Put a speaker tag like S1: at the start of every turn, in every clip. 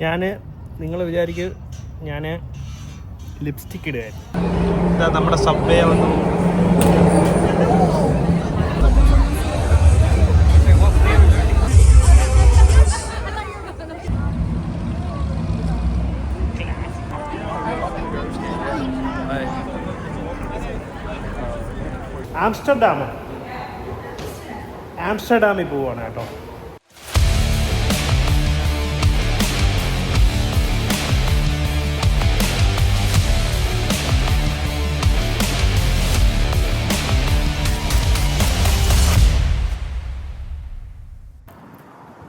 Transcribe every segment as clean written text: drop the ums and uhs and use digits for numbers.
S1: നിങ്ങൾ വിചാരിക്കും ഞാൻ ലിപ്സ്റ്റിക് ഇടുകയായിരുന്നു. ഇതാ നമ്മുടെ സബ്വേ വന്നു. ആംസ്റ്റർഡാമിൽ പോവാണ് കേട്ടോ.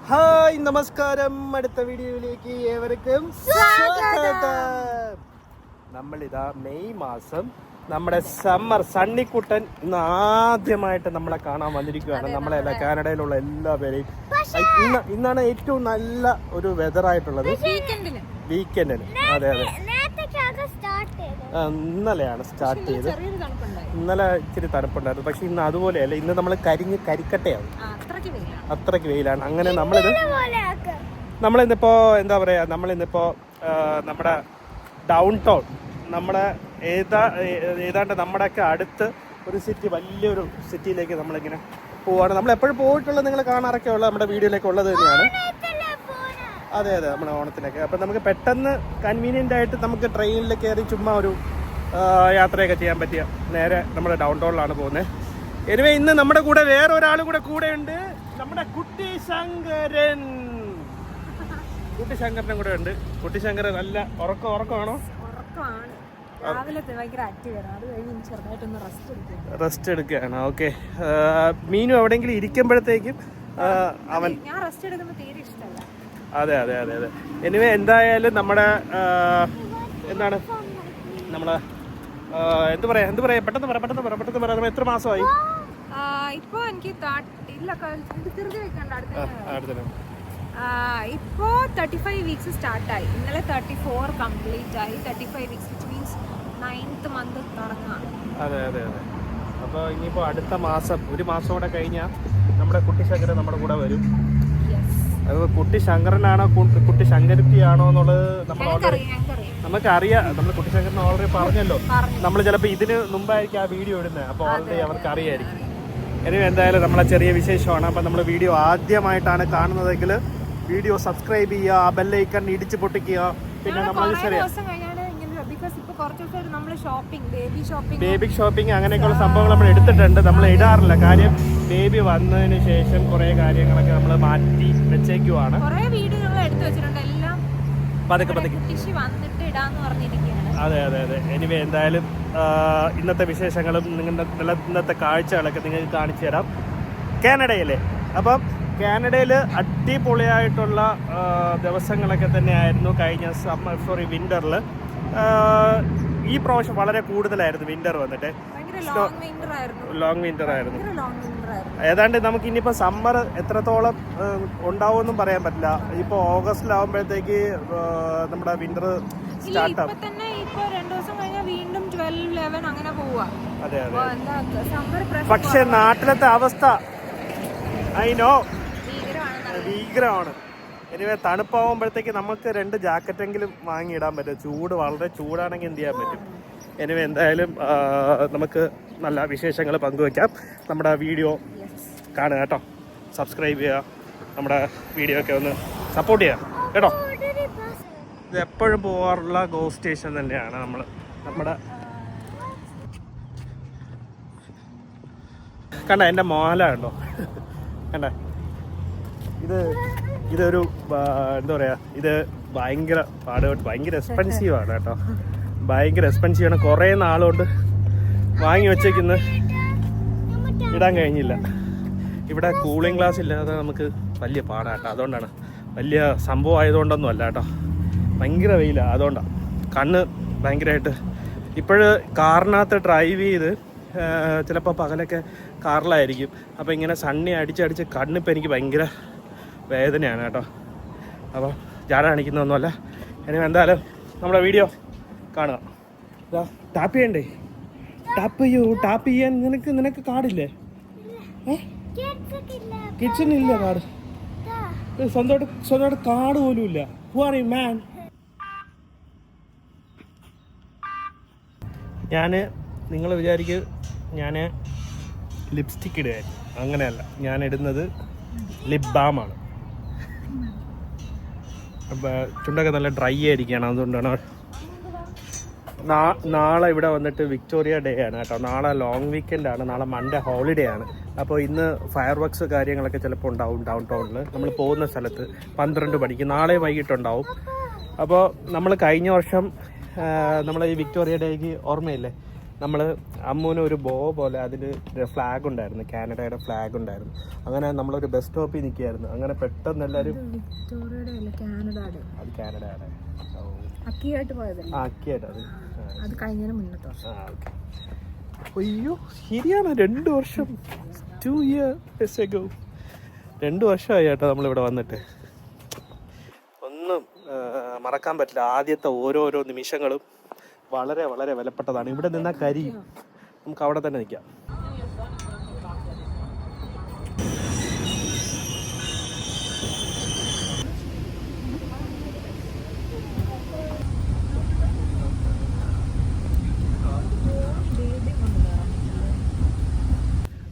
S1: ഹായ്, നമസ്കാരം. അടുത്ത വീഡിയോയിലേക്ക് ഏവർക്കും സ്വാഗതം. നമ്മളിതാ മെയ് മാസം നമ്മുടെ സമ്മർ സണ്ണിക്കുട്ടൻ ഇന്ന് ആദ്യമായിട്ട് നമ്മളെ കാണാൻ വന്നിരിക്കുകയാണ്. നമ്മളെല്ല കാനഡയിലുള്ള എല്ലാ പേരെയും. ഇന്നാണ് ഏറ്റവും നല്ല ഒരു വെതർ ആയിട്ടുള്ളത്, വീക്കെൻഡിന്. അതെ അതെ, ഇന്നലെയാണ് സ്റ്റാർട്ട് ചെയ്ത്. ഇന്നലെ ഇച്ചിരി തണുപ്പുണ്ടായിരുന്നു, പക്ഷെ ഇന്ന് അതുപോലെയല്ല. ഇന്ന് നമ്മൾ കരിക്കട്ടയാണ്, അത്രയ്ക്ക് വെയിലാണ്. അങ്ങനെ നമ്മളിന്നിപ്പോ എന്താ പറയാ, നമ്മളിന്നിപ്പോ നമ്മുടെ ഡൗൺ ടൗൺ, നമ്മുടെ ഏതാണ്ട് നമ്മുടെയൊക്കെ അടുത്ത് ഒരു സിറ്റി, വലിയൊരു സിറ്റിയിലേക്ക് നമ്മളിങ്ങനെ പോവാണ്. നമ്മൾ എപ്പോഴും പോയിട്ടുള്ളത് നിങ്ങൾ കാണാറൊക്കെ ഉള്ള നമ്മുടെ വീഡിയോയിലേക്ക് ഉള്ളത് തന്നെയാണ്. അതെ അതെ, നമ്മുടെ ഓണത്തിനൊക്കെ. അപ്പം നമുക്ക് പെട്ടെന്ന് കൺവീനിയൻ്റ് ആയിട്ട് നമുക്ക് ട്രെയിനിൽ കയറി ചുമ്മാ ഒരു യാത്രയൊക്കെ ചെയ്യാൻ പറ്റിയ നേരെ നമ്മുടെ ഡൗൺ ടൗണിലാണ് പോകുന്നത്. എനിവേ, ഇന്ന് നമ്മുടെ കൂടെ വേറെ ഒരാൾ കൂടെ ഉണ്ട്, നമ്മുടെ കുട്ടി ശങ്കരൻ. കുട്ടിശങ്കരനും കൂടെ ഉണ്ട്. കുട്ടിശങ്കരൻ നല്ല ഉറക്കമാണോ? റെസ്റ്റ് എടുക്കുകയാണ്. ഓക്കെ. മീനു എവിടെയെങ്കിലും ഇരിക്കുമ്പോഴത്തേക്കും അവൻ അതെ അതെ അതെ അതെ. എനിവേ, എന്തായാലും നമ്മുടെ എന്താണ് നമ്മളെ എന്ത് പറയാ പെട്ടെന്ന് പറയാം. നമ്മൾ എത്ര മാസമായി
S2: ഇപ്പൊ? എനിക്ക് ഇപ്പോ 35 വീക്സ് സ്റ്റാർട്ടായി. ഇന്നലെ 34 കംപ്ലീറ്റ് ആയി. 35 weeks which means 9th month തുടങ്ങാണ്.
S1: അതെ അതെ അതെ. അപ്പോൾ ഇനിയിപ്പോൾ അടുത്ത മാസം, ഒരു മാസം കൂടെ കഴിഞ്ഞാൽ നമ്മുടെ കുട്ടി ശങ്കരൻ നമ്മുടെ കൂടെ വരും. അത് കുട്ടി ശങ്കരനാണോ കുട്ടി ശങ്കരത്തിയാണോ എന്നുള്ളത് നമുക്കറിയാം. നമ്മൾ കുട്ടി ശങ്കരൻ ഓൾറെഡി പറഞ്ഞല്ലോ. നമ്മൾ ചിലപ്പോൾ ഇതിന് മുമ്പായിരിക്കും ആ വീഡിയോ ഇടുന്നത്, അപ്പോൾ ഓൾറെഡി അവർക്ക് അറിയായിരിക്കും. ഇനി എന്തായാലും നമ്മളെ ചെറിയ വിശേഷമാണ്. അപ്പം നമ്മൾ വീഡിയോ ആദ്യമായിട്ടാണ് കാണുന്നതെങ്കിൽ വീഡിയോ സബ്സ്ക്രൈബ് ചെയ്യുക, ആ ബെല്ലൈക്കൺ ഇടിച്ച് പൊട്ടിക്കുക. പിന്നെ നമ്മൾ ബേബി ഷോപ്പിംഗ് അങ്ങനെയൊക്കെയുള്ള സംഭവങ്ങൾ നമ്മൾ എടുത്തിട്ടുണ്ട്. നമ്മൾ ഇടാറില്ല, കാര്യം ബേബി വന്നതിന് ശേഷം കുറേ കാര്യങ്ങളൊക്കെ നമ്മൾ മാറ്റി വെച്ചേക്കുവാണ്. പതുക്കെ അതെ അതെ അതെ. എനിവേ, എന്തായാലും ഇന്നത്തെ വിശേഷങ്ങളും നിങ്ങളുടെ ഇന്നത്തെ കാഴ്ചകളൊക്കെ നിങ്ങൾക്ക് കാണിച്ചു തരാം കാനഡയിലെ. അപ്പം കാനഡയിൽ അടിപൊളിയായിട്ടുള്ള ദിവസങ്ങളൊക്കെ തന്നെയായിരുന്നു കഴിഞ്ഞ വിൻ്ററിൽ. ഈ പ്രാവശ്യം വളരെ കൂടുതലായിരുന്നു വിൻ്റർ വന്നിട്ട്, ലോങ് വിൻ്റർ ആയിരുന്നു. ഏതാണ്ട് നമുക്ക് ഇനിയിപ്പോൾ സമ്മർ എത്രത്തോളം ഉണ്ടാവുമെന്നും പറയാൻ പറ്റില്ല. ഇപ്പോൾ ഓഗസ്റ്റിലാവുമ്പോഴത്തേക്ക് നമ്മുടെ വിൻ്റർ സ്റ്റാർട്ടാവും. അതെ അതെ. പക്ഷെ നാട്ടിലത്തെ അവസ്ഥ ഭീകരമാണ്. എനിവേ, തണുപ്പാവുമ്പോഴത്തേക്ക് നമുക്ക് 2 ജാക്കറ്റെങ്കിലും വാങ്ങിയിടാൻ പറ്റും. വളരെ ചൂടാണെങ്കിൽ എന്ത് ചെയ്യാൻ പറ്റും. എനിവേ, എന്തായാലും നമുക്ക് നല്ല വിശേഷങ്ങൾ പങ്കുവയ്ക്കാം. നമ്മുടെ വീഡിയോ കാണുക കേട്ടോ, സബ്സ്ക്രൈബ് ചെയ്യുക, നമ്മുടെ വീഡിയോ ഒക്കെ ഒന്ന് സപ്പോർട്ട് ചെയ്യുക കേട്ടോ. ഇത് എപ്പോഴും പോകാറുള്ള ഗോ സ്റ്റേഷൻ തന്നെയാണ്. നമ്മുടെ കണ്ട എൻ്റെ മോല ഉണ്ടോ, കണ്ട. ഇതൊരു എന്താ പറയുക, ഇത് ഭയങ്കര പാടുപെട്ട് ഭയങ്കര എക്സ്പെൻസീവാണ് കേട്ടോ. ഭയങ്കര എക്സ്പെൻസീവാണ്. കുറേ നാളുകൊണ്ട് വാങ്ങി വെച്ചേക്കുന്ന ഇടാൻ കഴിഞ്ഞില്ല. ഇവിടെ കൂളിംഗ് ഗ്ലാസ് ഇല്ലാതെ നമുക്ക് വലിയ പാടാട്ടോ. അതുകൊണ്ടാണ്, വലിയ സംഭവം ആയതുകൊണ്ടൊന്നും അല്ല കേട്ടോ. ഭയങ്കര വെയിലാണ്, അതുകൊണ്ടാണ്. കണ്ണ് ഭയങ്കരമായിട്ട് ഇപ്പോഴ് കാറിനകത്ത് ഡ്രൈവ് ചെയ്ത് ചിലപ്പോൾ പകലൊക്കെ കാറിലായിരിക്കും. അപ്പോൾ ഇങ്ങനെ സണ്ണി അടിച്ചടിച്ച് കണ്ണിപ്പോൾ എനിക്ക് ഭയങ്കര വേദനയാണ് കേട്ടോ. അപ്പോൾ ജാട കാണിക്കുന്നൊന്നുമല്ല. ഇനി എന്തായാലും നമ്മുടെ വീഡിയോ കാണുക. ടാപ്പ് ചെയ്യണ്ടേ? ടാപ്പ് ചെയ്യാൻ നിനക്ക് കാർഡില്ലേ? കിച്ചണില്ല കാർഡ്. സ്വന്തമായിട്ട് കാർഡ് പോലും ഇല്ല. worry, man. നിങ്ങൾ വിചാരിക്കും ഞാൻ ലിപ്സ്റ്റിക് ഇടുകയായിരുന്നു. അങ്ങനെയല്ല, ഞാൻ ഇടുന്നത് ലിപ് ബാമാണ്. അപ്പോൾ ചുണ്ടൊക്കെ നല്ല ഡ്രൈ ആയിരിക്കുകയാണ്. അതുകൊണ്ടാണ് നാളെ ഇവിടെ വന്നിട്ട് വിക്ടോറിയ ഡേ ആണ് കേട്ടോ. നാളെ ലോങ് വീക്കെൻഡാണ്. നാളെ മൺഡേ ഹോളിഡേ ആണ്. അപ്പോൾ ഇന്ന് ഫയർ വർക്ക്സ് കാര്യങ്ങളൊക്കെ ചിലപ്പോൾ ഉണ്ടാവും ഡൗൺ ടൗണിൽ. നമ്മൾ പോകുന്ന സ്ഥലത്ത് 12 മണിക്ക് നാളെ വൈകിട്ടുണ്ടാവും. അപ്പോൾ നമ്മൾ കഴിഞ്ഞ വർഷം നമ്മൾ ഈ വിക്ടോറിയ ഡേക്ക് ഓർമ്മയില്ലേ, നമ്മൾ അമ്മൂന് ഒരു ബോ പോലെ അതിൽ ഫ്ലാഗ് ഉണ്ടായിരുന്നു, കാനഡയുടെ ഫ്ലാഗ് ഉണ്ടായിരുന്നു. അങ്ങനെ നമ്മളൊരു ബസ് സ്റ്റോപ്പിൽ നിൽക്കുകയായിരുന്നു. അങ്ങനെ പെട്ടെന്ന് എല്ലാവരും അത് കാനഡയുടെ
S2: അക്കിയായിട്ട് പോയതല്ലേ?
S1: അക്കിയായിട്ട്
S2: അത് കഴിഞ്ഞതിന് മുന്നത്തെ
S1: വർഷം. അയ്യോ ശരിയാണ്, 2 വർഷം, 2 years ago. 2 വർഷമായി കേട്ടോ നമ്മളിവിടെ വന്നിട്ട്. ഒന്നും മറക്കാൻ പറ്റില്ല. ആദ്യത്തെ ഓരോരോ നിമിഷങ്ങളും വളരെ വളരെ വിലപ്പെട്ടതാണ്. ഇവിടെ നിന്നാൽ കരിയും. നമുക്ക് അവിടെ തന്നെ നിൽക്കാം.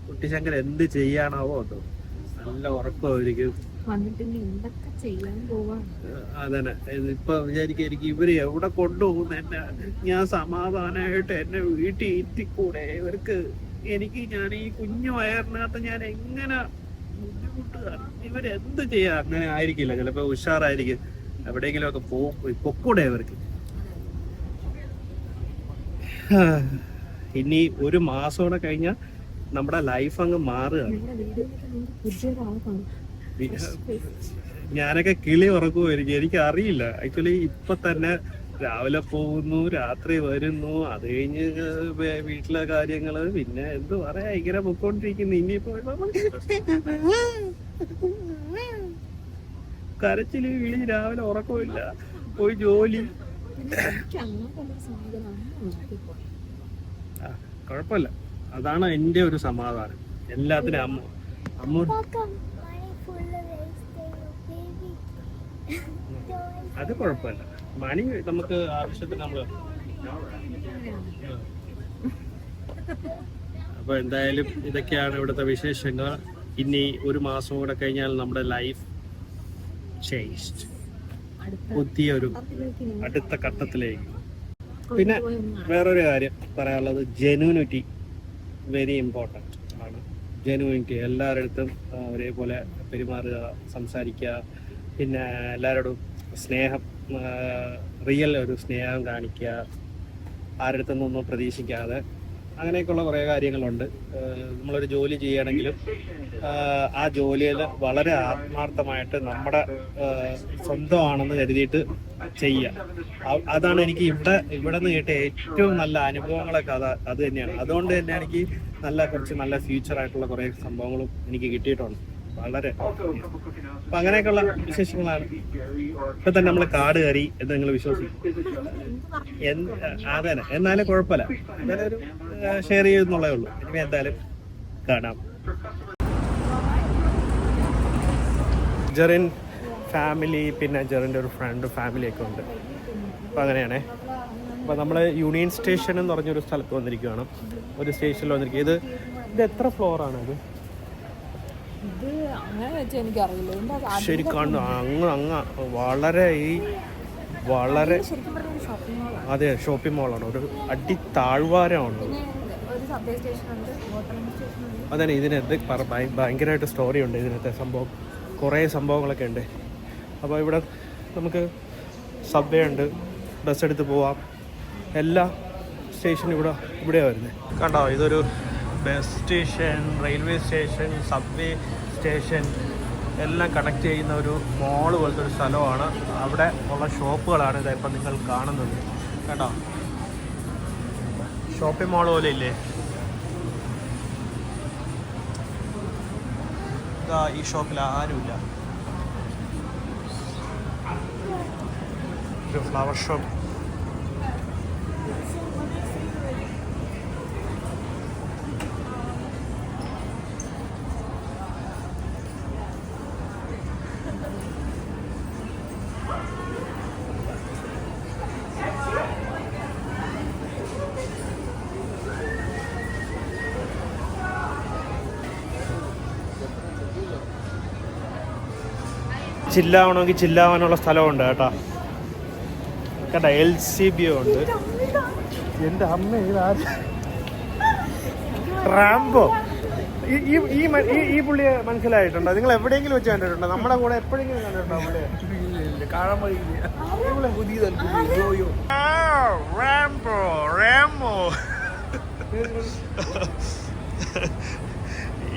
S1: കുട്ടിശങ്കർ എന്ത് ചെയ്യാനാവോ അതോ, നല്ല ഉറക്കമായിരിക്കും. അതന്നെ ഇപ്പൊ വിചാരിക്കും എനിക്ക് ഇവര് എവിടെ കൊണ്ടുപോകുന്ന എന്നെ, ഞാൻ സമാധാനമായിട്ട് എന്നെ വീട്ടിൽ ഇരുത്തിക്കൂടെ ഇവർക്ക്. ഞാൻ ഈ കുഞ്ഞു വയറിനകത്ത് ഞാൻ എങ്ങനെ ബുദ്ധിമുട്ടുക, ഇവരെന്ത് ചെയ്യാ. അങ്ങനെ ആയിരിക്കില്ല, ചിലപ്പോ ഉഷാറായിരിക്കും, എവിടെയെങ്കിലും ഒക്കെ പൊക്കൂടെ ഇവർക്ക്. ഇനി 1 മാസം കൂടെ കഴിഞ്ഞാൽ നമ്മുടെ ലൈഫ് അങ്ങ് മാറുകയാണ്. ഞാനൊക്കെ കിളി ഉറക്കുമായിരിക്കും, എനിക്ക് അറിയില്ല. ആക്ച്വലി ഇപ്പൊ തന്നെ രാവിലെ പോകുന്നു, രാത്രി വരുന്നു, അത് കഴിഞ്ഞ് വീട്ടിലെ കാര്യങ്ങള്, പിന്നെ എന്ത് പറയാ, ഇങ്ങനെ പൊക്കോണ്ടിരിക്കുന്നു. ഇനിയിപ്പോ കരച്ചില്, വിളി, രാവിലെ ഉറക്കമില്ല, പോയി ജോലി. കുഴപ്പമില്ല, അതാണ് എൻ്റെ ഒരു സമാധാനം. എല്ലാത്തിനും അമ്മ അത് കുഴപ്പമില്ല. മണി നമുക്ക് ആവശ്യത്തിന് നമ്മൾ. അപ്പൊ എന്തായാലും ഇതൊക്കെയാണ് ഇവിടുത്തെ വിശേഷങ്ങൾ. ഇനി 1 മാസം കൂടെ കഴിഞ്ഞാൽ നമ്മുടെ ലൈഫ് ചേഞ്ച്ഡ്, പുതിയൊരു അടുത്ത ഘട്ടത്തിലേക്ക്. പിന്നെ വേറൊരു കാര്യം പറയാനുള്ളത്, ജെന്യൂനിറ്റി വെരി ഇമ്പോർട്ടൻറ്റ് ആണ്. ജെന്യൂനിറ്റി, എല്ലാവരുടെ അടുത്തും ഒരേപോലെ പെരുമാറുക, സംസാരിക്കുക, പിന്നെ എല്ലാവരോടും സ്നേഹം, റിയൽ ഒരു സ്നേഹം കാണിക്കുക, ആരുടെ അടുത്തൊന്നും പ്രതീക്ഷിക്കാതെ. അങ്ങനെയൊക്കെയുള്ള കുറേ കാര്യങ്ങളുണ്ട്. നമ്മളൊരു ജോലി ചെയ്യുകയാണെങ്കിലും ആ ജോലിയിൽ വളരെ ആത്മാർത്ഥമായിട്ട് നമ്മുടെ സ്വന്തമാണെന്ന് കരുതിയിട്ട് ചെയ്യുക. അതാണ് എനിക്ക് ഇവിടെ നിന്ന് കേട്ട ഏറ്റവും നല്ല അനുഭവങ്ങളൊക്കെ അത് തന്നെയാണ്. അതുകൊണ്ട് തന്നെ എനിക്ക് കുറച്ച് നല്ല ഫ്യൂച്ചറായിട്ടുള്ള കുറേ സംഭവങ്ങളും എനിക്ക് കിട്ടിയിട്ടുണ്ട്. വളരെ അപ്പം അങ്ങനെയൊക്കെയുള്ള വിശേഷങ്ങളാണ്. ഇപ്പൊ തന്നെ നമ്മൾ കാട് കയറി എന്ന് നിങ്ങൾ വിശ്വസിക്കും. അതെ, എന്നാലും കുഴപ്പമില്ല, എന്തായാലും ഒരു ഷെയർ ചെയ്യുന്നുള്ളേ ഉള്ളൂ. ഇനി എന്തായാലും കാണാം. ജെറിൻ ഫാമിലി, പിന്നെ ജെറിൻ്റെ ഒരു ഫ്രണ്ട് ഫാമിലിയൊക്കെ ഉണ്ട്. അപ്പം അങ്ങനെയാണേ. അപ്പോൾ നമ്മൾ യൂണിയൻ സ്റ്റേഷൻ എന്ന് പറഞ്ഞൊരു സ്ഥലത്ത് വന്നിരിക്കുകയാണ്. ഒരു സ്റ്റേഷനിൽ വന്നിരിക്കുക. ഇത് എത്ര ഫ്ലോറാണ് ഇത്? ശരിക്കും അങ്ങ് വളരെ അതെ, ഷോപ്പിംഗ് മോളാണ്. ഒരു അടി താഴ്വാരമാണ്. അതെ, ഇതിനകത്ത് ഭയങ്കരമായിട്ട് സ്റ്റോറി ഉണ്ട് ഇതിനകത്തെ. കുറേ സംഭവങ്ങളൊക്കെ ഉണ്ട്. അപ്പോൾ ഇവിടെ നമുക്ക് സബ്വേ ഉണ്ട്, ബസ് എടുത്ത് പോവാം. എല്ലാ സ്റ്റേഷനും ഇവിടെയാണ് വരുന്നത്. കണ്ടോ, ഇതൊരു bus station, railway station, subway station എല്ലാം കണക്ട് ചെയ്യുന്ന ഒരു മോള് പോലത്തെ ഒരു സ്ഥലമാണ്. അവിടെ ഉള്ള ഷോപ്പുകളാണ് ഇപ്പം നിങ്ങൾ കാണുന്നത്. കേട്ടോ, ഷോപ്പിംഗ് മോൾ പോലെ ഇല്ലേ? ഈ ഷോപ്പിൽ ആരുമില്ല. ഒരു ഫ്ലവർ ഷോപ്പ്. ചില്ലാവണമെങ്കിൽ ചില്ലാവാനുള്ള സ്ഥലമുണ്ട് കേട്ടോ. കേട്ടോ LCBO ഉണ്ട്. എൻ്റെ അമ്മ ഇതാര് റാംബോ. ഈ പുള്ളിയെ മനസ്സിലായിട്ടുണ്ടോ? നിങ്ങൾ എവിടെയെങ്കിലും വെച്ച് കണ്ടിട്ടുണ്ടോ? നമ്മുടെ കൂടെ എപ്പോഴെങ്കിലും കണ്ടിട്ടുണ്ടോ പുള്ളിയെ?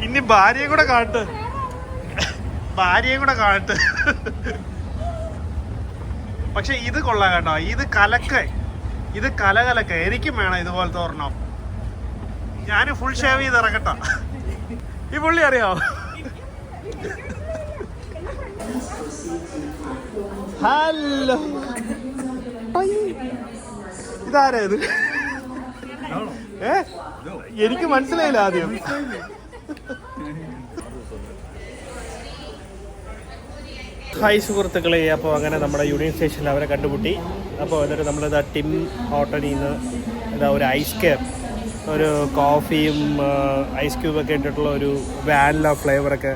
S1: ഇനി ഭാര്യയെ കൂടെ കാട്ട്, ഭാര്യയെ കൂടെ കാട്ട്. പക്ഷെ ഇത് കൊള്ളാം കേട്ടോ, ഇത് ഇത് കലകലക്ക. എനിക്കും വേണം ഇതുപോലത്തെ ഒരെണ്ണം. ഞാൻ ഫുൾ ഷേവ് ചെയ്ത് ഇറക്കട്ടോ. ഈ പുള്ളി അറിയാവോ? ഹലോ, ഇതാരാ ഇത്? എനിക്ക് മനസ്സിലായില്ല ആദ്യം. ഹായ് സുഹൃത്തുക്കളെ, അപ്പോൾ അങ്ങനെ നമ്മുടെ യൂണിയൻ സ്റ്റേഷനിൽ അവരെ കണ്ടുമുട്ടി. അപ്പോൾ എന്നിട്ട് നമ്മളിതാ ടിം ഹോട്ടലിൽ നിന്ന് ഇതാ ഒരു ഐസ് കേപ്പ്, ഒരു കോഫിയും ഐസ് ക്യൂബൊക്കെ ഇട്ടിട്ടുള്ള ഒരു വാനില ഫ്ലേവറൊക്കെ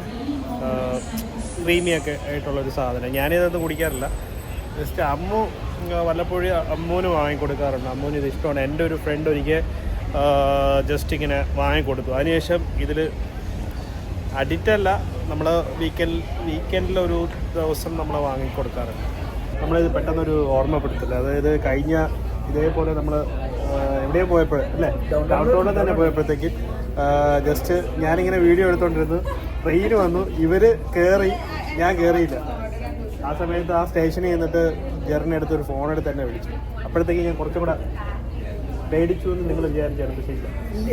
S1: ക്രീമിയൊക്കെ ആയിട്ടുള്ളൊരു സാധനം. ഞാനിതൊന്നും കുടിക്കാറില്ല. ജസ്റ്റ് അമ്മു വല്ലപ്പോഴും അമ്മൂന് വാങ്ങിക്കൊടുക്കാറുണ്ട്. അമ്മൂന് ഇത് ഇഷ്ടമാണ്. എൻ്റെ ഒരു ഫ്രണ്ട് ഒരിക്കൽ ജസ്റ്റ് ഇങ്ങനെ വാങ്ങിക്കൊടുത്തു. അതിനുശേഷം ഇതിൽ അഡിക്റ്റല്ല, നമ്മൾ വീക്കെൻഡിലൊരു ദിവസം നമ്മൾ വാങ്ങിക്കൊടുക്കാറുണ്ട്. നമ്മളിത് പെട്ടെന്നൊരു ഓർമ്മപ്പെടുത്തില്ല. അതായത് കഴിഞ്ഞ ഇതേപോലെ നമ്മൾ എവിടെയോ പോയപ്പോൾ അല്ലേ, ഡൗൺടൗണിൽ തന്നെ പോയപ്പോഴത്തേക്ക് ജസ്റ്റ് ഞാനിങ്ങനെ വീഡിയോ എടുത്തുകൊണ്ടിരുന്നു. ട്രെയിൻ വന്നു, ഇവർ കയറി, ഞാൻ കയറിയില്ല. ആ സമയത്ത് ആ സ്റ്റേഷനിൽ നിന്നിട്ട് ജെറിനെ എടുത്തൊരു ഫോൺ എടുത്ത് തന്നെ വിളിച്ചു. അപ്പോഴത്തേക്ക് ഞാൻ കുറച്ചും കൂടെ പേടിച്ചു എന്ന് നിങ്ങൾ വിചാരിച്ചാണ്. പക്ഷേ ഇല്ല,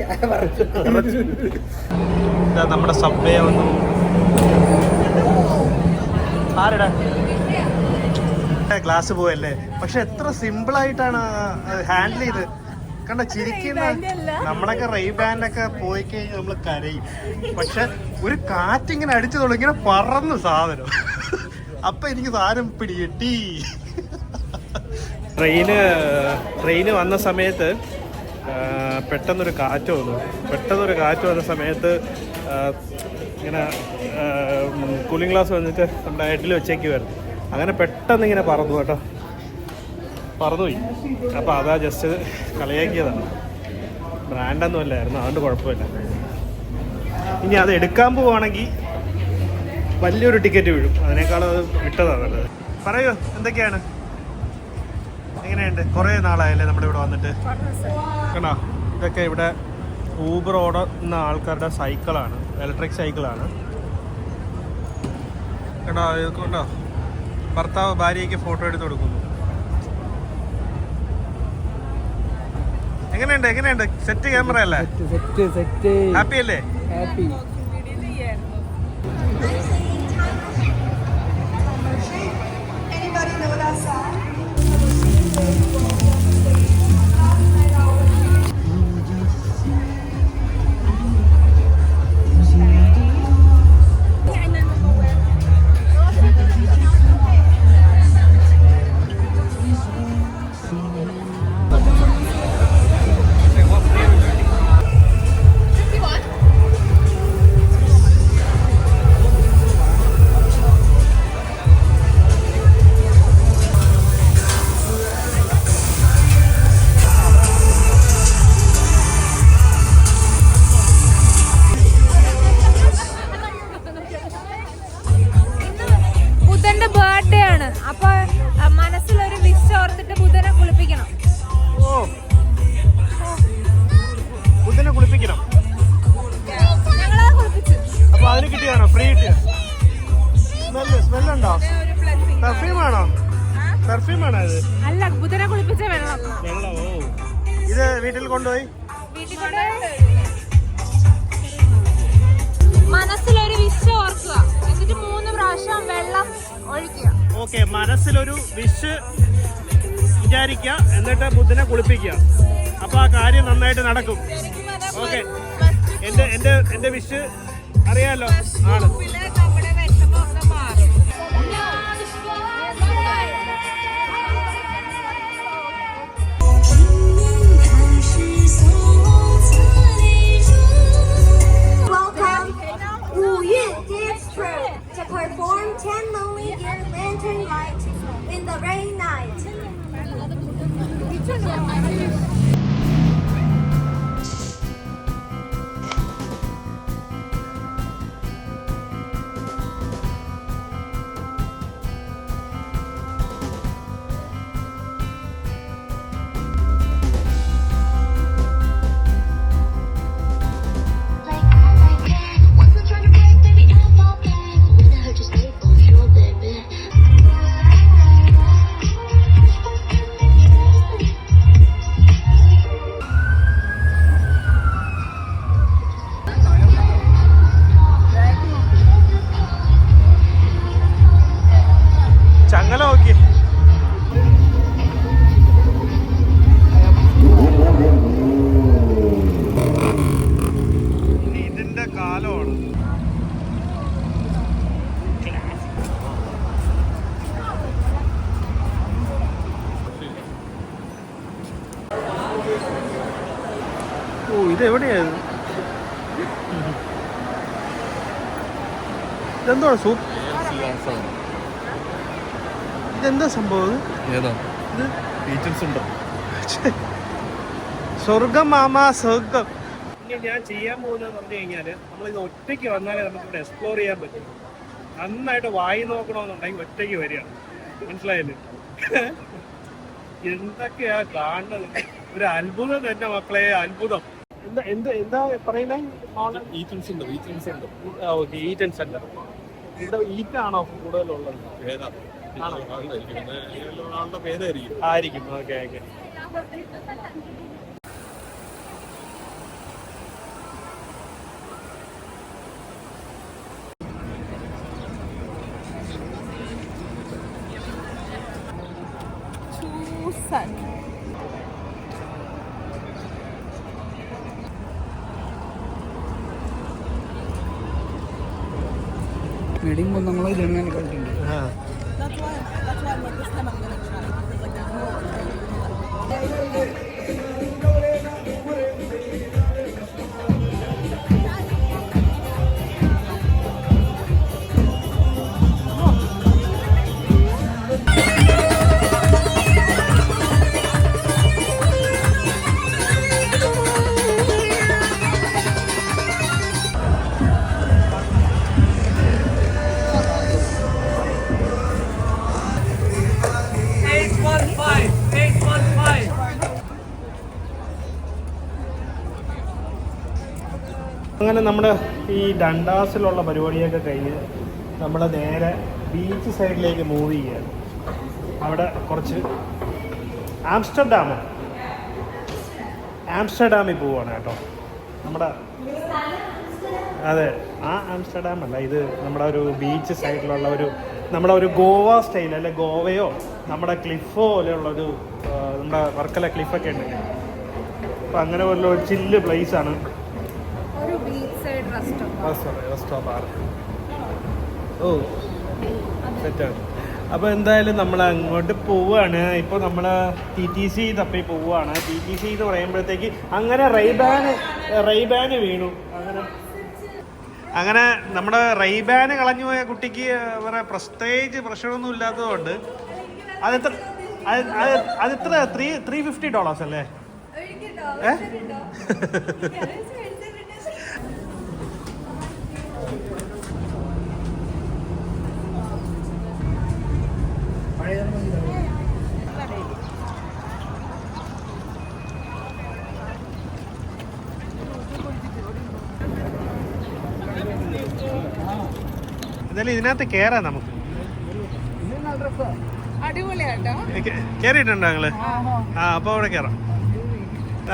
S1: നമ്മുടെ സബ്വേ വന്നു. ആരെടാ ഗ്ലാസ് പോയല്ലേ? പക്ഷെ എത്ര സിമ്പിളായിട്ടാണ് ഹാൻഡിൽ ചെയ്ത്. കണ്ട ചിരിക്കുന്ന നമ്മളൊക്കെ റൈ ബാൻഡൊക്കെ പോയി കഴിഞ്ഞാൽ നമ്മൾ കരയും. പക്ഷെ ഒരു കാറ്റിങ്ങനെ അടിച്ചു തുടങ്ങി, ഇങ്ങനെ പറന്നു സാധനം. അപ്പൊ എനിക്ക് സാധനം പിടികിട്ടി. ട്രെയിന് വന്ന സമയത്ത് പെട്ടെന്നൊരു കാറ്റ് വന്ന സമയത്ത് ഇങ്ങനെ കൂളിംഗ് ഗ്ലാസ് വന്നിട്ട് നമ്മുടെ ഹെഡിൽ വെച്ചേക്ക് വരുന്നു. അങ്ങനെ പെട്ടെന്ന് ഇങ്ങനെ പറന്നുപോയി. അപ്പോൾ അതാ ജസ്റ്റ് കളിയാക്കിയതാണ്. ബ്രാൻഡൊന്നും അല്ലായിരുന്നു, അതുകൊണ്ട് കുഴപ്പമില്ല. ഇനി അത് എടുക്കാൻ പോവുകയാണെങ്കിൽ വലിയൊരു ടിക്കറ്റ് വീഴും. അതിനേക്കാളും അത് വിട്ടതാണ് നല്ലത്. പറയൂ, എന്തൊക്കെയാണ്, എങ്ങനെയുണ്ട്? കുറേ നാളായല്ലേ നമ്മുടെ ഇവിടെ വന്നിട്ട്. കണ്ടോ, ഇതൊക്കെ ഇവിടെ ഊബർ ഓടുന്ന ആൾക്കാരുടെ സൈക്കിളാണ്, ഇലക്ട്രിക് സൈക്കിളാണ്. കണ്ടോ, ഇതൊക്കെ ഭർത്താവ് ഭാര്യയ്ക്ക് ഫോട്ടോ എടുത്ത് കൊടുക്കുന്നു. എങ്ങനെയുണ്ട്? സെറ്റ് ക്യാമറ അല്ലേ? ഹാപ്പി അല്ലേ? ഹാപ്പി. പെർഫ്യൂമാണോ ഇത്?
S2: അല്ല, ബുധനെ കുളിപ്പിച്ച വെള്ളം.
S1: വെള്ളമോ? ഇത് വീട്ടിൽ കൊണ്ടുപോയി
S2: മനസ്സിലൊരു വിഷ് ഓർക്കുക, എന്നിട്ട് 3 പ്രാവശ്യം വെള്ളം ഒഴിക്കുക.
S1: ഓക്കെ, മനസ്സിലൊരു വിഷ് വിചാരിക്കുക, എന്നിട്ട് ബുധനെ കുളിപ്പിക്കുക. അപ്പൊ ആ കാര്യം നന്നായിട്ട് നടക്കും. ഓക്കെ, എന്റെ വിഷ് അറിയാലോ ആണ്.
S3: Welcome, 5月 Gift Trip. to perform 10 lonely year lantern lights in the rain night.
S1: ചങ്ങല നോക്കി. ഇതിന്റെ കാലമാണ്. ഓ ഇതെവിടെയാണ്? ഇതെന്തോ സൂപ്പ്? ഇതെന്താ സംഭവം?
S4: ഏതാ
S1: ഇത്
S4: ഫീച്ചേഴ്സ് ഉണ്ടോ?
S1: സ്വർഗം മാമാ സ്വർഗം. ഇനി ഞാൻ ചെയ്യാൻ പോകുന്നതെന്ന് പറഞ്ഞു കഴിഞ്ഞാൽ നമ്മളിത് ഒറ്റയ്ക്ക് വന്നാലേ നമുക്കിവിടെ എക്സ്പ്ലോർ ചെയ്യാൻ പറ്റും. നന്നായിട്ട് വായി നോക്കണമെന്നുണ്ടെങ്കിൽ ഒറ്റയ്ക്ക് വരിക. മനസ്സിലായില്ലേ? എന്തൊക്കെയാ കാണുന്നത്? ഒരു അത്ഭുതം തന്നെ മക്കളെ, അത്ഭുതം. എന്താ എന്താ എന്താ പറയുന്നത്?
S4: ഈറ്റൻസ് ഉണ്ട്, ഈറ്റൻസ് ഉണ്ട്.
S1: Okay, eat and centre. ഇവിടെ ഈറ്റാണോ കൂടുതലുള്ളത്?
S4: പേരാ ആളുടെ പേരായിരിക്കും.
S1: ആയിരിക്കും. Okay okay.
S5: വെഡിങ് നമ്മളെ ജനങ്ങൾ കണ്ടിട്ടുണ്ട്.
S1: അങ്ങനെ നമ്മുടെ ഈ ഡണ്ടാസിലുള്ള പരിപാടിയൊക്കെ കഴിഞ്ഞ് നമ്മൾ നേരെ ബീച്ച് സൈഡിലേക്ക് മൂവ് ചെയ്യുകയാണ്. അവിടെ കുറച്ച് ആംസ്റ്റർഡാമിൽ പോവുകയാണ് കേട്ടോ. നമ്മുടെ അതെ, ആ ആംസ്റ്റർഡാം അല്ല, ഇത് നമ്മുടെ ഒരു ബീച്ച് സൈഡിലുള്ള നമ്മുടെ ഒരു ഗോവ സ്റ്റൈൽ, അല്ലെ ഗോവയോ നമ്മുടെ ക്ലിഫോ പോലെയുള്ളൊരു നമ്മുടെ വർക്കല ക്ലിഫൊക്കെ ഉണ്ട്. അപ്പം അങ്ങനെ വല്ല ഒരു ചില്ല് പ്ലേസാണ്. ഓ സെറ്റാണ്. അപ്പോൾ എന്തായാലും നമ്മൾ അങ്ങോട്ട് പോവുകയാണ്. ഇപ്പോൾ നമ്മൾ TTC തപ്പി പോവുകയാണ്. TTC എന്ന് പറയുമ്പോഴത്തേക്ക് അങ്ങനെ റൈബാന് വീണു. അങ്ങനെ നമ്മുടെ റൈബാന് കളഞ്ഞു പോയ കുട്ടിക്ക് വേറെ പ്രത്യേകിച്ച് പ്രശ്നമൊന്നും ഇല്ലാത്തതുകൊണ്ട് അതെത്ര $350 അല്ലേ? എന്തായാലും ഇതിനകത്ത് കയറാം നമുക്ക്. കയറിയിട്ടുണ്ടോ ഞങ്ങള്? അപ്പോൾ അവിടെ കയറാം.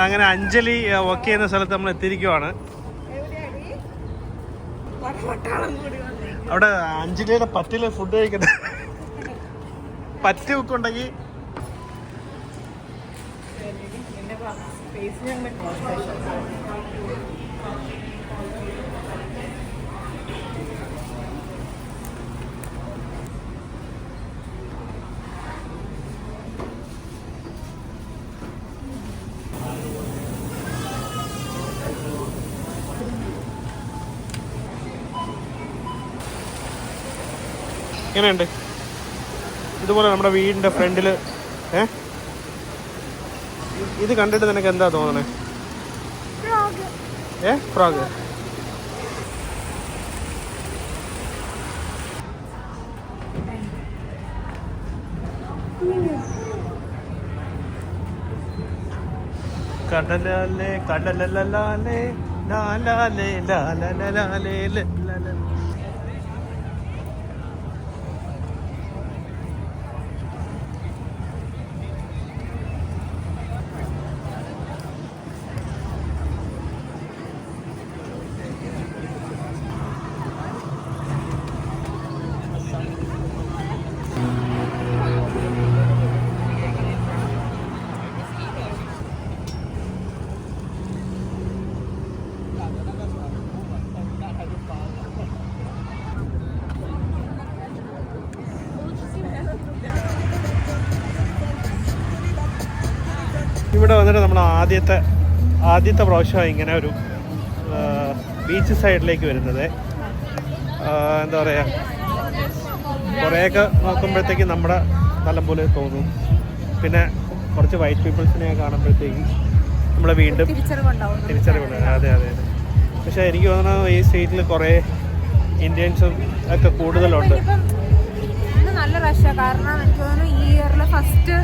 S1: അങ്ങനെ അഞ്ജലി വർക്ക് ചെയ്യുന്ന സ്ഥലത്ത് നമ്മൾ എത്തിയിരിക്കുവാണ്. അവിടെ അഞ്ജലിയുടെ പറ്റില് ഫുഡ് കഴിക്കട്ടെ. പറ്റ് ഒക്കെ ഉണ്ടെങ്കിൽ എങ്ങനെയുണ്ട്? ഇതുപോലെ നമ്മുടെ വീടിൻ്റെ ഫ്രണ്ടിൽ ഇത് കണ്ടിട്ട് നിനക്ക് എന്താ തോന്നണേ? ഫ്രോഗ്. കടലാലേ കടലലാലേ ലാലാലേ ലാലാലേ ലാലാ. ഇവിടെ വന്നിട്ട് നമ്മൾ ആദ്യത്തെ പ്രാവശ്യമാണ് ഇങ്ങനെ ഒരു ബീച്ച് സൈഡിലേക്ക് വരുന്നത്. എന്താ പറയുക, കുറേയൊക്കെ നോക്കുമ്പോഴത്തേക്ക് നമ്മുടെ സ്ഥലം പോലെ തോന്നും. പിന്നെ കുറച്ച് വൈറ്റ് പീപ്പിൾസിനെ കാണുമ്പോഴത്തേക്ക് നമ്മളെ വീണ്ടും തിരിച്ചറിവുണ്ട്. അതെ. പക്ഷേ എനിക്ക് തോന്നുന്നു ഈ സ്ട്രീറ്റിൽ കുറേ ഇന്ത്യൻസും ഒക്കെ കൂടുതലുണ്ട്.
S2: നല്ല റഷാണ്. കാരണം എനിക്ക് തോന്നുന്നു ഈ ഇയറിലെ ഫസ്റ്റ്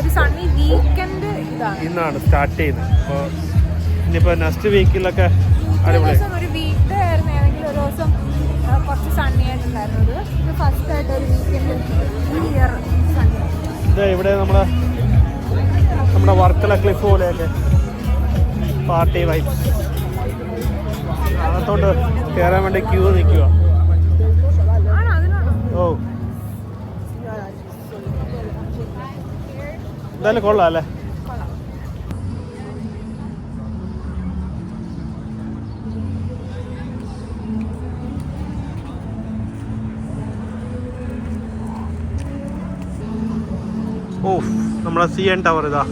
S2: ഒരു സണ്ണി വീക്കെൻഡ്
S1: ഇന്നാണ് സ്റ്റാർട്ട് ചെയ്യുന്നത്. അപ്പോൾ ഇനിയിപ്പോൾ നെക്സ്റ്റ് വീക്കിലൊക്കെ അടിപൊളി.
S2: ഒരു വീക്ക് ഡേ ആയിരുന്നു, ഏതെങ്കിലും ഒരു ദിവസം കുറച്ച് സണ്ണി ആയിട്ടുണ്ടായിരുന്നത്. ഇത് ഫസ്റ്റ് ആയിട്ട് ഒരു വീക്കെൻഡ് ഈ ഇയർ സണ്ണി.
S1: ഇത് ഇവിടെ നമ്മുടെ വർക്കല ക്ലിഫ് പോലെയൊക്കെ പാർട്ടി വൈബ്. അകത്തോട്ട് കയറാൻ വേണ്ടി ക്യൂ നിൽക്കുക. ഓ, എന്തായാലും കൊള്ളാം അല്ലേ? ഓ, നമ്മളെ CN ടവർ ഇതാ.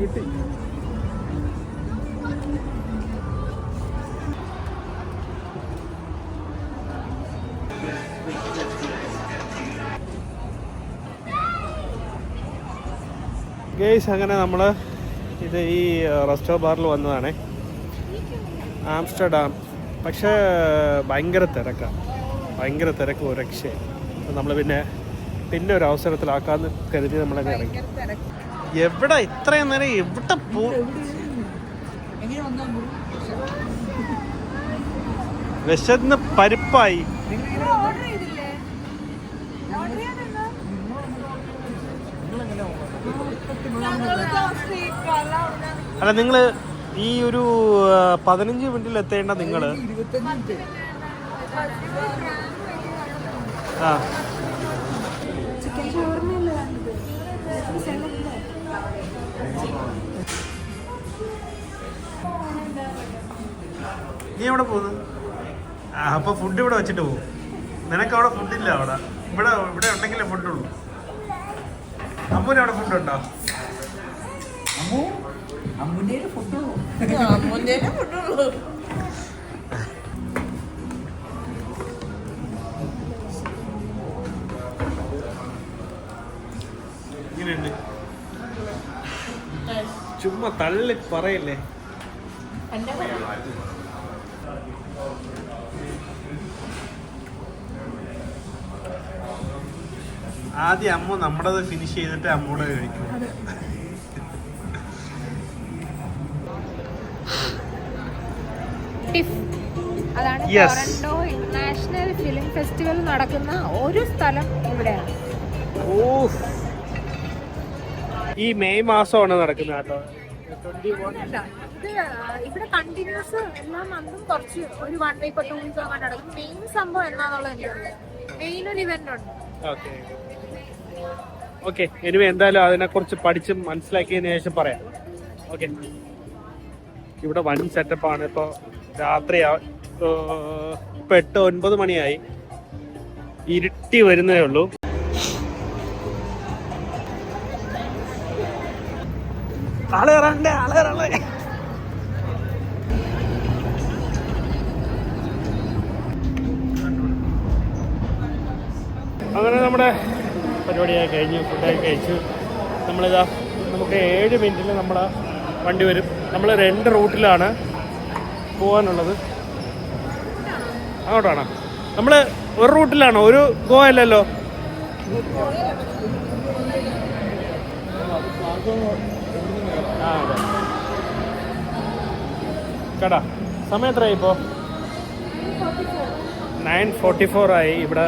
S4: കിട്ടി.
S1: ഗേയ്സ്, അങ്ങനെ നമ്മൾ ഇത് ഈ റെസ്റ്റോ ബാറിൽ വന്നതാണ്, ആംസ്റ്റർഡാം. പക്ഷേ ഭയങ്കര തിരക്ക് ഒരു രക്ഷയും. നമ്മൾ പിന്നെ ഒരു അവസരത്തിലാക്കാമെന്ന് കരുതി നമ്മളങ്ങ് ഇറങ്ങി. എവിടെ ഇത്രയും നേരം എവിടെ വിശന്ന് പരിപ്പായി. അല്ല, നിങ്ങൾ ഈ ഒരു 15 മിനിറ്റിൽ എത്തേണ്ട നിങ്ങൾ ആ നീ എവിടെ പോകുന്നു? അപ്പോൾ ഫുഡ് ഇവിടെ വെച്ചിട്ട് പോകും. നിനക്ക് അവിടെ ഫുഡില്ല. ഇവിടെ ഉണ്ടെങ്കിലേ ഫുഡുള്ളൂ. അമ്മൂന് അവിടെ ഫുഡുണ്ടോ? ഇങ്ങനെയുണ്ട്. ചുമ്മാ തള്ളി പറയല്ലേ. ആദ്യം അമ്മ നമ്മുടേത് ഫിനിഷ് ചെയ്തിട്ട് അമ്മൂടെ കഴിക്കും.
S2: അതാണ് ടൊറന്റോ ഇന്റർനാഷണൽ ഫിലിം ഫെസ്റ്റിവൽ നടക്കുന്ന ഒരു സ്ഥലം ഇവിടെയാണ്.
S1: ഈ മെയ് മാസമാണ് നടക്കുന്നത് കേട്ടോ.
S2: അല്ല, ഇത് ഇവിടെ കണ്ടിന്യൂസ് എല്ലാ മന്തും കുറച്ച് ഒരു 1 week or 2 weeks അങ്ങനെ നടക്കും. മെയിൻ സംഭവം എന്നാന്നുള്ളത് എനിക്കറിയാം. മെയിൻ ഒരു ഇവന്റ് ഉണ്ട്.
S1: ഓക്കെ എനിവേ എന്തായാലും അതിനെക്കുറിച്ച് പഠിച്ച് മനസ്സിലാക്കിയതിന് ശേഷം പറയാം. ഓക്കെ, ഇവിടെ വൻ സെറ്റപ്പാണ്. ഇപ്പോൾ രാത്രി ഇപ്പോൾ 8-9 മണിയായി, ഇരുട്ടി വരുന്നേ ഉള്ളൂ. ആളേറണ്ടേ. അങ്ങനെ നമ്മുടെ പരിപാടിയായി കഴിഞ്ഞു, ഫുഡൊക്കെ കഴിച്ചു. നമുക്ക് 7 മിനിറ്റിൽ നമ്മുടെ വണ്ടി വരും. നമ്മൾ 2 റൂട്ടിലാണ് പോകാനുള്ളത്. അങ്ങോട്ടാണോ? നമ്മൾ ഒരു റൂട്ടിലാണോ? ഒരു ഗോ അല്ലല്ലോ. ആ അതെ. കേട്ടാ സമയം എത്രയായി ഇപ്പോൾ? 9:44 ആയി. ഇവിടെ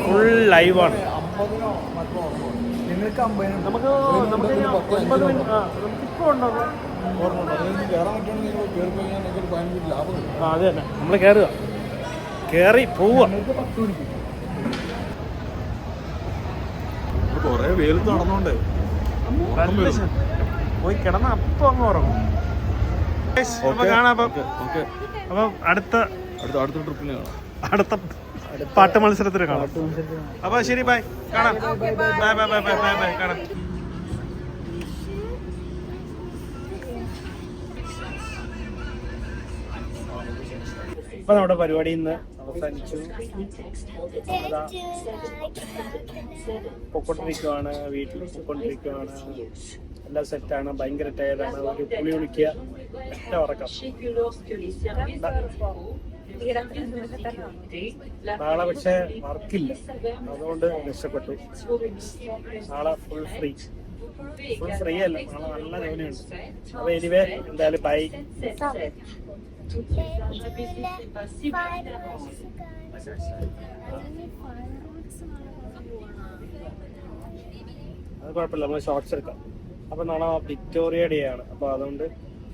S1: ഫുൾ ലൈവാണ്. നമുക്ക് 9 മിനിറ്റ് നമുക്കിപ്പോൾ ഉണ്ടോ? അത് തന്നെ, നമ്മൾ കയറി പോവുക.
S4: കൊറേ വെയിലത്ത് നടന്നോണ്ടേ
S1: പോയി കിടന്ന അപ്പം അങ്ങ് ഉറങ്ങും. കാണാം. അപ്പം അടുത്ത
S4: ട്രിപ്പിന് കാണാം.
S1: അടുത്ത പാട്ട് മത്സരത്തിന് കാണാം. അപ്പൊ ശരി, ബൈ, കാണാം. ബൈ കാണാം. ഇപ്പൊ നമ്മുടെ പരിപാടി ഇന്ന് അവസാനിച്ചു. പൊക്കോണ്ടിരിക്കുവാണ്, വീട്ടിൽ പൊക്കോണ്ടിരിക്കുവാണ്. എല്ലാം സെറ്റാണ്. ഭയങ്കര ടയർഡാണ്. ഒരു പുളി കുളിക്കുക, ഒറ്റ ഉറക്കം. നാളെ പക്ഷെ വർക്കില്ല, അതുകൊണ്ട് രക്ഷപ്പെട്ടു. നാളെ ഫുൾ ഫ്രീ അല്ല, നാളെ നല്ല ജോലിയുണ്ട്. അപ്പൊ എനിവേ എന്തായാലും ബൈ. അത് കുഴപ്പമില്ല, നമ്മൾ ഷോർട്സ് എടുക്കാം. അപ്പൊ നാളെ വിക്ടോറിയ ഡേ ആണ്. അപ്പൊ അതുകൊണ്ട്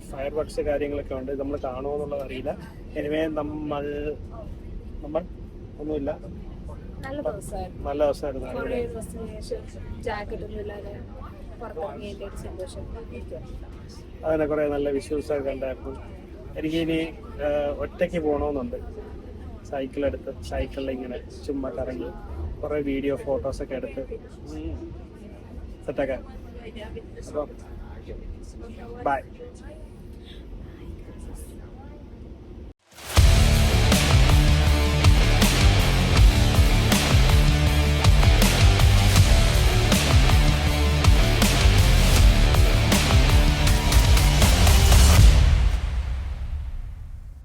S1: ഫയർ വർക്ക്സ് കാര്യങ്ങളൊക്കെ ഉണ്ട്. നമ്മൾ കാണുമോ എന്നുള്ളത് അറിയില്ല. എനിവേ നമ്മൾ ഒന്നുമില്ല, നല്ല ദിവസമായിരുന്നു. അങ്ങനെ കുറെ നല്ല വിഷ്വൽസ് ഒക്കെ ഉണ്ടായിരുന്നു. എനിക്കിനി ഒറ്റയ്ക്ക് പോകണമെന്നുണ്ട്. സൈക്കിളിൽ ഇങ്ങനെ ചുമ്മാ കറങ്ങി കുറെ വീഡിയോ ഫോട്ടോസൊക്കെ എടുത്ത് സെറ്റാക്കാൻ. അപ്പോൾ ബൈ.